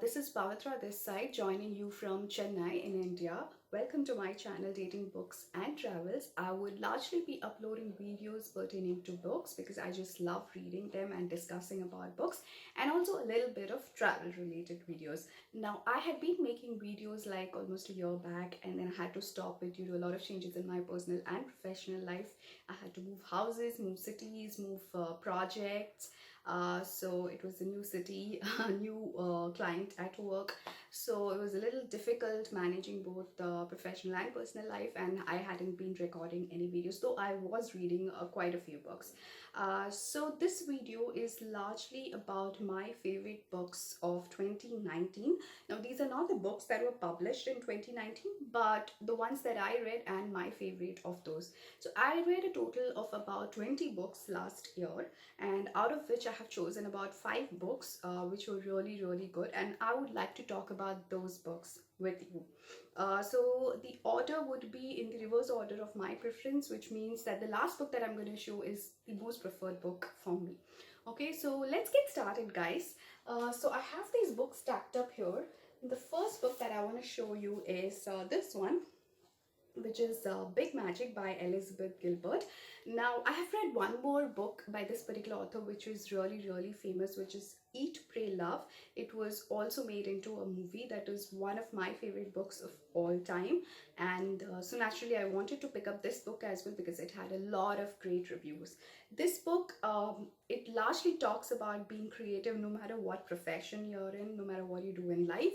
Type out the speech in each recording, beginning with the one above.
This is Pavitra this side, joining you from Chennai in India. Welcome to my channel Dating Books and Travels. I would largely be uploading videos pertaining to books because I just love reading them and discussing about books, and also a little bit of travel related videos. Now, I had been making videos like almost a year back, and then I had to stop it due to a lot of changes in my personal and professional life. I had to move houses, move cities, move projects. So it was a new city, a new client at work. So it was a little difficult managing both professional and personal life, and I hadn't been recording any videos, though I was reading quite a few books. So this video is largely about my favorite books of 2019. Now, these are not the books that were published in 2019, but the ones that I read and my favorite of those. So I read a total of about 20 books last year, and out of which I have chosen about 5 books which were really good, and I would like to talk about those books with you. So the order would be in the reverse order of my preference, which means that the last book that I'm going to show is the most preferred book for me. Okay, so let's get started, guys. So I have these books stacked up here. The first book that I want to show you is this one, which is Big Magic by Elizabeth Gilbert. Now, I have read one more book by this particular author, which is really famous, which is Eat, Pray, Love. It was also made into a movie. That is one of my favorite books of all time. And so naturally, I wanted to pick up this book as well because it had a lot of great reviews. This book, it largely talks about being creative no matter what profession you're in, no matter what you do in life.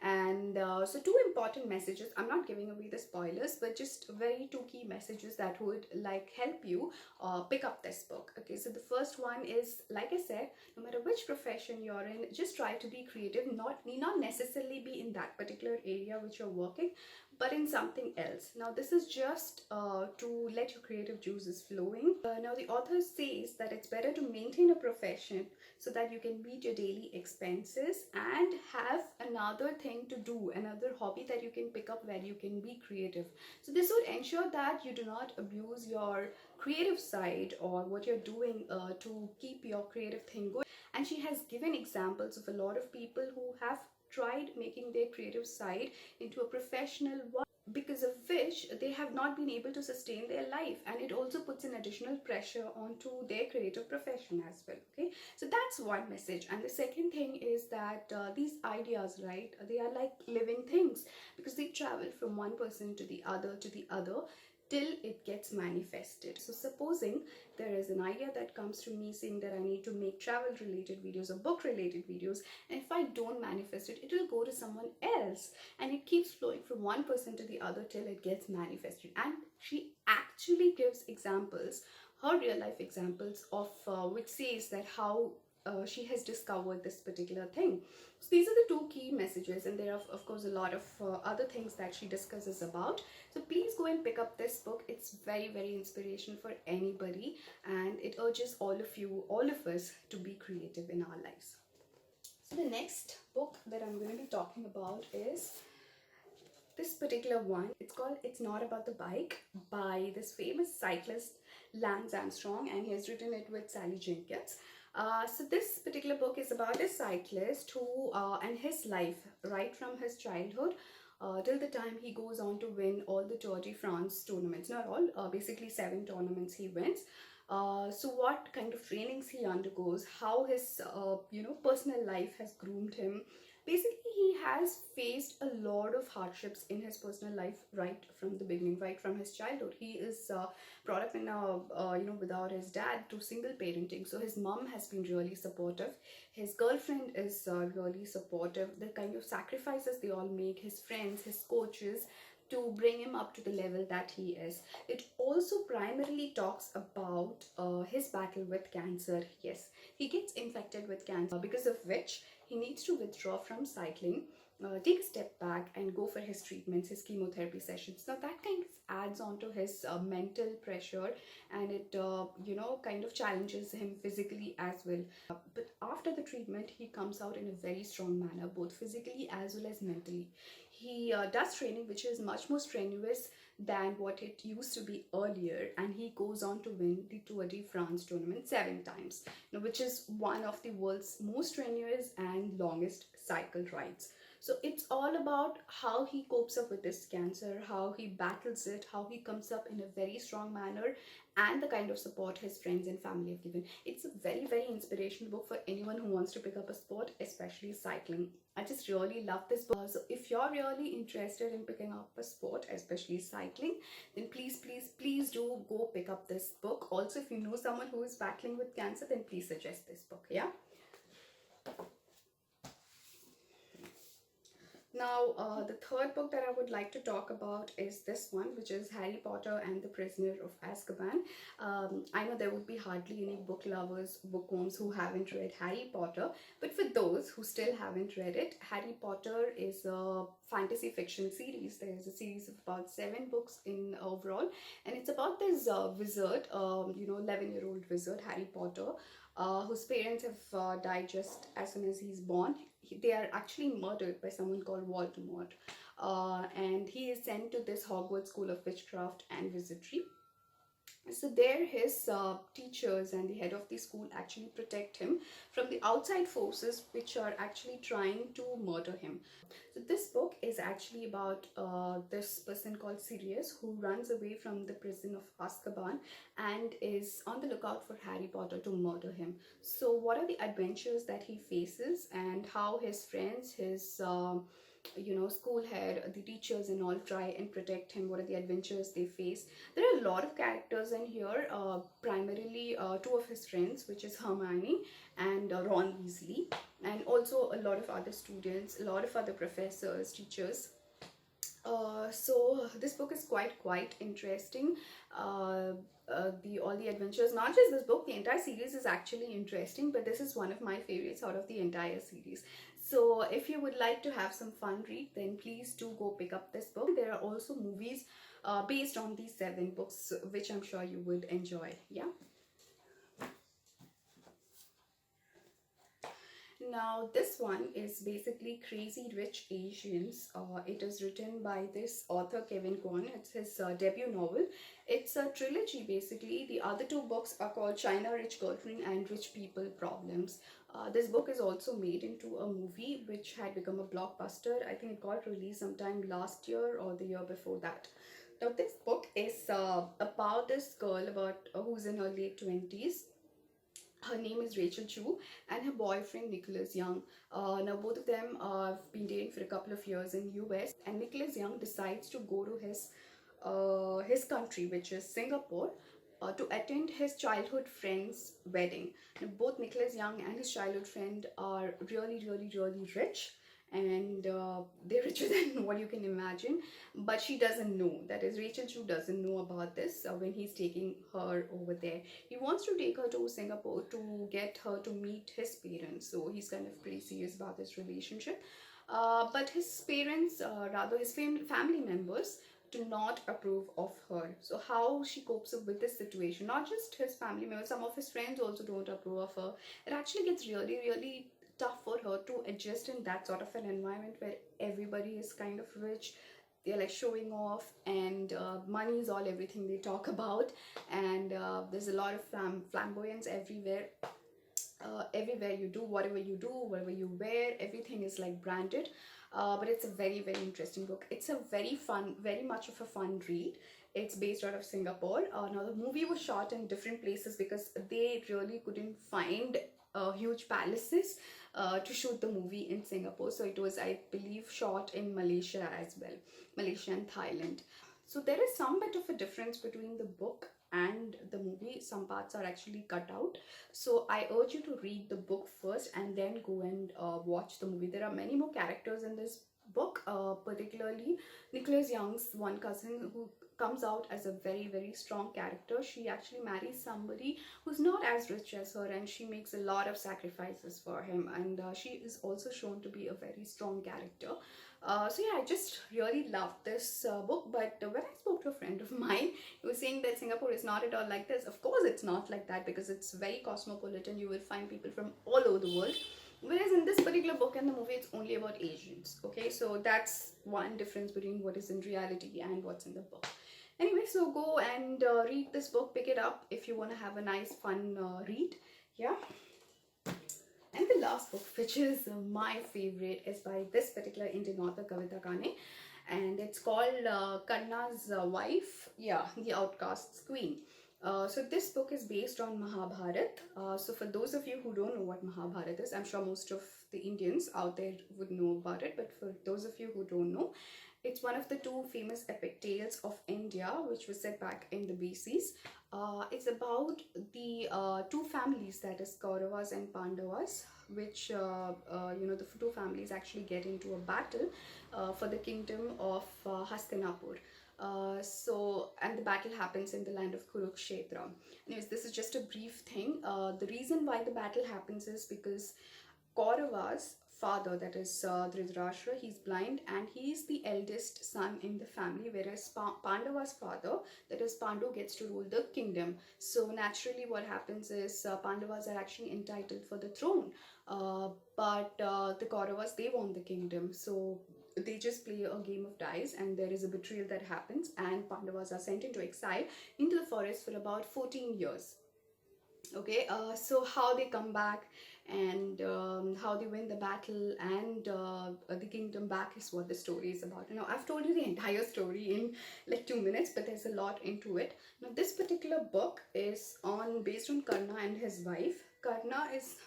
And so 2 important messages. I'm not giving away the spoilers, but just very 2 key messages that would like help you pick up this book. Okay, so the first one is, like I said, no matter which profession you're in, just try to be creative. Need not necessarily be in that particular area which you're working, but in something else. Now, this is just to let your creative juices flowing. Now, the author says that it's better to maintain a profession so that you can meet your daily expenses and have another thing to do, another hobby that you can pick up where you can be creative. So this would ensure that you do not abuse your creative side or what you're doing to keep your creative thing going. And she has given examples of a lot of people who have tried making their creative side into a professional one, because of which they have not been able to sustain their life, and it also puts an additional pressure onto their creative profession as well. Okay, so that's one message. And the second thing is that these ideas, right, they are like living things, because they travel from one person to the other till it gets manifested. So supposing there is an idea that comes to me saying that I need to make travel related videos or book related videos, and if I don't manifest it, it will go to someone else, and it keeps flowing from one person to the other till it gets manifested. And she actually gives examples, her real life examples of which says that how she has discovered this particular thing. So these are the 2 key messages, and there are of course a lot of other things that she discusses about. So please go and pick up this book. It's very inspirational for anybody, and it urges all of us to be creative in our lives. So the next book that I'm going to be talking about is this particular one. It's called It's Not About the Bike by this famous cyclist Lance Armstrong, and he has written it with Sally Jenkins. So this particular book is about a cyclist who and his life right from his childhood till the time he goes on to win all the Tour de France tournaments. Not all, basically 7 tournaments he wins. So what kind of trainings he undergoes, how his personal life has groomed him. Basically, he has faced a lot of hardships in his personal life right from the beginning, right from his childhood. He is brought up in a without his dad, to single parenting. So his mom has been really supportive. His girlfriend is really supportive. The kind of sacrifices they all make, his friends, his coaches, to bring him up to the level that he is. It also primarily talks about his battle with cancer. Yes, he gets infected with cancer, because of which he needs to withdraw from cycling, take a step back and go for his treatments, his chemotherapy sessions. Now that kind of adds on to his mental pressure, and it kind of challenges him physically as well. But after the treatment, he comes out in a very strong manner, both physically as well as mentally. He does training which is much more strenuous than what it used to be earlier, and he goes on to win the Tour de France tournament 7 times, which is one of the world's most strenuous and longest cycle rides. So it's all about how he copes up with this cancer, how he battles it, how he comes up in a very strong manner, and the kind of support his friends and family have given. It's a very, very inspirational book for anyone who wants to pick up a sport, especially cycling. I just really love this book. So if you're really interested in picking up a sport, especially cycling, then please, please, please do go pick up this book. Also, if you know someone who is battling with cancer, then please suggest this book. Yeah. Now, the third book that I would like to talk about is this one, which is Harry Potter and the Prisoner of Azkaban. I know there would be hardly any book lovers, bookworms who haven't read Harry Potter, but for those who still haven't read it, Harry Potter is a fantasy fiction series. There is a series of about 7 books in overall, and it's about this wizard, 11-year-old wizard, Harry Potter, whose parents have died just as soon as he's born. They are actually murdered by someone called Voldemort, and he is sent to this Hogwarts School of Witchcraft and Wizardry. So there his teachers and the head of the school actually protect him from the outside forces which are actually trying to murder him. So this book is actually about this person called Sirius, who runs away from the prison of Azkaban and is on the lookout for Harry Potter to murder him. So what are the adventures that he faces, and how his friends, his school head, the teachers and all try and protect him? What are the adventures they face? There are a lot of characters in here, primarily 2 of his friends, which is Hermione and Ron Weasley, and also a lot of other students, a lot of other professors, teachers. So this book is quite interesting. The all the adventures, not just this book, the entire series is actually interesting, but this is one of my favorites out of the entire series. So if you would like to have some fun read, then please do go pick up this book. There are also movies based on these 7 books, which I'm sure you would enjoy. Yeah. Now this one is basically Crazy Rich Asians. It is written by this author Kevin Kwan. It's his debut novel. It's a trilogy basically. The other 2 books are called China Rich Girlfriend and Rich People Problems. This book is also made into a movie which had become a blockbuster. I think it got released sometime last year or the year before that. Now this book is about this girl who's in her late 20s. Her name is Rachel Chu, and her boyfriend Nicholas Young. Now both of them have been dating for a couple of years in US, and Nicholas Young decides to go to his country, which is Singapore, to attend his childhood friend's wedding. Now, both Nicholas Young and his childhood friend are really rich, and they're richer than what you can imagine, but she doesn't know. That is, Rachel Chu doesn't know about this when he's taking her over there. He wants to take her to Singapore to get her to meet his parents, so he's kind of pretty serious about this relationship. But his parents, rather his family members, do not approve of her. So how she copes up with this situation? Not just his family members, some of his friends also don't approve of her. It actually gets really tough for her to adjust in that sort of an environment where everybody is kind of rich. They're like showing off, and money is all everything they talk about, and there's a lot of flamboyance everywhere. Everywhere you do, whatever you wear, everything is like branded. But it's a very interesting book. It's a very much of a fun read. It's based out of Singapore. Now the movie was shot in different places because they really couldn't find huge palaces to shoot the movie in Singapore. So it was, I believe, shot in Malaysia as well, Malaysia and Thailand. So there is some bit of a difference between the book and the movie. Some parts are actually cut out. So I urge you to read the book first and then go and watch the movie. There are many more characters in this book, particularly Nicholas Young's one cousin, who comes out as a very strong character. She actually marries somebody who's not as rich as her, and she makes a lot of sacrifices for him, and she is also shown to be a very strong character. So yeah, I just really loved this book. But when I spoke to a friend of mine, he was saying that Singapore is not at all like this. Of course it's not like that, because it's very cosmopolitan. You will find people from all over the world. Whereas in this particular book and the movie, it's only about Asians. Okay, so that's one difference between what is in reality and what's in the book. Anyway, so go and read this book, pick it up if you want to have a nice fun read. Yeah. And the last book, which is my favorite, is by this particular Indian author, Kavita Kane, and it's called Karna's Wife, yeah, The Outcast's Queen. So this book is based on Mahabharat. So for those of you who don't know what Mahabharat is, I'm sure most of the Indians out there would know about it, but for those of you who don't know, it's one of the two famous epic tales of India, which was set back in the BCs. It's about the two families, that is Kauravas and Pandavas, which the two families actually get into a battle for the kingdom of Hastinapur. And the battle happens in the land of Kurukshetra. Anyways, this is just a brief thing. The reason why the battle happens is because Kaurava's father, that is Dhritarashtra, he's blind and he's the eldest son in the family, whereas Pandava's father, that is Pandu, gets to rule the kingdom. So naturally what happens is Pandavas are actually entitled for the throne, but the Kauravas, they want the kingdom. So they just play a game of dice and there is a betrayal that happens and Pandavas are sent into exile into the forest for about 14 years. Okay, so how they come back and how they win the battle and the kingdom back is what the story is about. I've told you the entire story in like 2 minutes, but there's a lot into it. Now this particular book is on based on Karna and his wife. Karna is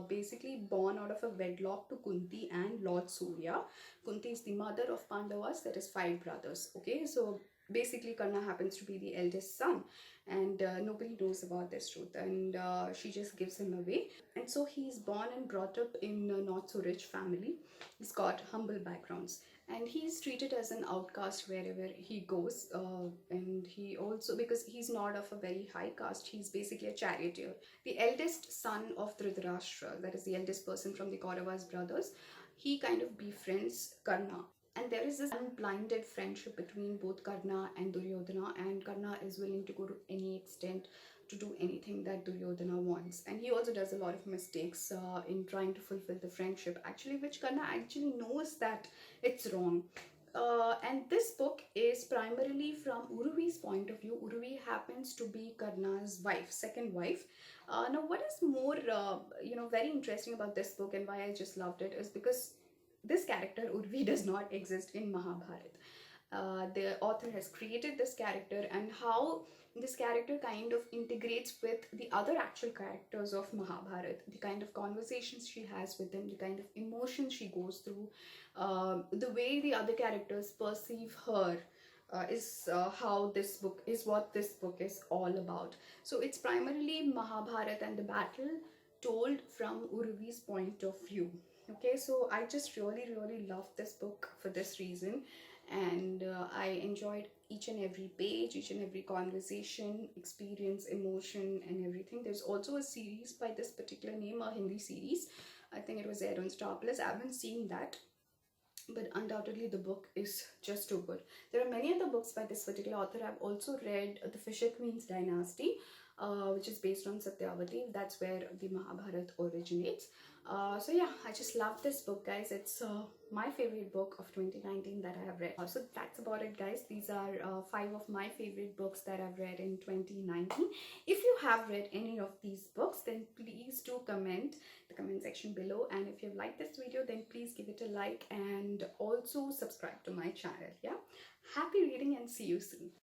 basically born out of a wedlock to Kunti and Lord Surya. Kunti is the mother of Pandavas, that is 5 brothers. Okay, so basically Karna happens to be the eldest son, and nobody knows about this truth, and she just gives him away. And so he's born and brought up in a not so rich family. He's got humble backgrounds and he's treated as an outcast wherever he goes, and he also, because he's not of a very high caste, he's basically a charioteer. The eldest son of Dhritarashtra, that is the eldest person from the Kauravas brothers, he kind of befriends Karna, and there is this unblinded friendship between both Karna and Duryodhana, and Karna is willing to go to any extent to do anything that Duryodhana wants. And he also does a lot of mistakes in trying to fulfill the friendship, actually, which Karna actually knows that it's wrong. And this book is primarily from Urvi's point of view. Urvi happens to be Karna's wife, second wife. Now, what is more, very interesting about this book and why I just loved it is because this character Urvi does not exist in Mahabharata. The author has created this character, and how this character kind of integrates with the other actual characters of Mahabharata, the kind of conversations she has with them, the kind of emotions she goes through, the way the other characters perceive her. Is how this book is what this book is all about. So it's primarily Mahabharata and the battle told from Urvi's point of view. Okay, so I just really love this book for this reason, and I enjoyed each and every page, each and every conversation, experience, emotion, and everything. There's also a series by this particular name, a Hindi series. I think it was aired on Star Plus. I haven't seen that, but undoubtedly the book is just too good. There are many other books by this particular author. I've also read The Fisher Queen's Dynasty, which is based on Satyavati. That's where the Mahabharata originates. So yeah, I just love this book, guys. It's my favorite book of 2019 that I have read. So that's about it, guys. These are 5 of my favorite books that I've read in 2019. If you have read any of these books, then please do comment the comment section below, and if you've liked this video, then please give it a like and also subscribe to my channel. Yeah, happy reading and see you soon.